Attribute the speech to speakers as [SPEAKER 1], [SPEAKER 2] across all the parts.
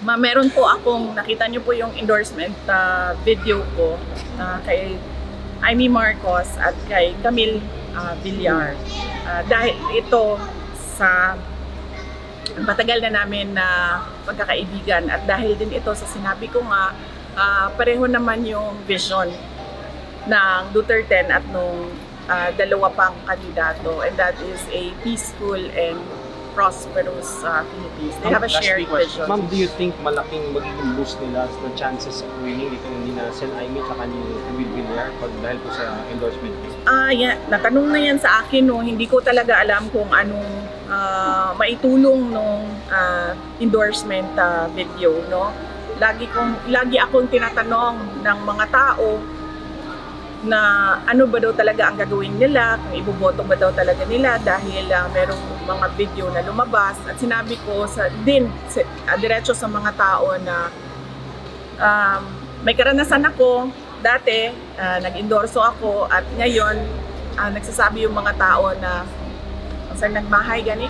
[SPEAKER 1] Meron po akong, nakita niyo po yung endorsement video ko kay Amy Marcos at kay Camille Villar. Dahil ito sa matagal na namin na pagkakaibigan at dahil din ito sa sinabi ko nga, pareho naman yung vision ng Duterte at nung dalawa pang kandidato, and that is a peaceful and prosperous Philippines. They have a shared vision.
[SPEAKER 2] Ma'am, do you think malaking magiging boost nila ng chances of winning dito ni na Sen. Amy at ni Will Villar dahil po sa endorsement?
[SPEAKER 1] Yeah, natanong na yan sa akin, no. Hindi ko talaga alam kung anong maitulong nung endorsement video, no. Lagi akong tinatanong ng mga tao na ano ba daw talaga ang gagawin nila, kung iboboto ba daw talaga nila dahil merong mga video na lumabas, at sinabi ko diretso sa mga tao na may karanasan ako dati, nag-endorso ako, at ngayon nagsasabi yung mga tao na saan nagmahay gani?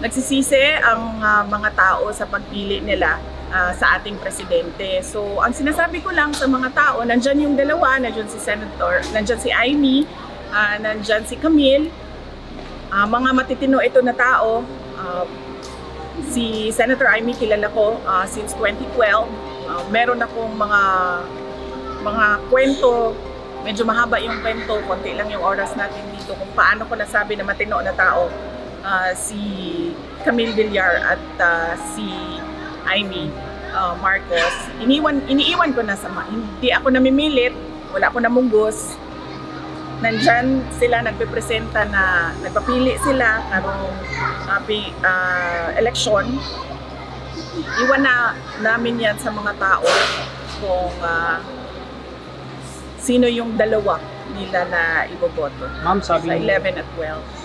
[SPEAKER 1] Nagsisisi ang mga tao sa pagpili nila sa ating presidente. So, ang sinasabi ko lang sa mga tao, nandyan yung dalawa, nandyan si Senator, nandyan si Amy, nandyan si Camille, mga matitino ito na tao. Si Senator Amy kilala ko since 2012. Meron akong mga kwento, medyo mahaba yung kwento, konti lang yung oras natin dito, kung paano ko nasabi na matino na tao si Camille Villar at si Amy Marcos. Iniiwan ko na hindi ako namimilit, wala ako namunggos. Nandyan sila nagpe-presenta na nagpapili sila karong election. Iwan na namin yan sa mga tao kung sino yung dalawa nila na iboboto.
[SPEAKER 2] Ma'am, sabi
[SPEAKER 1] sa 11 at 12.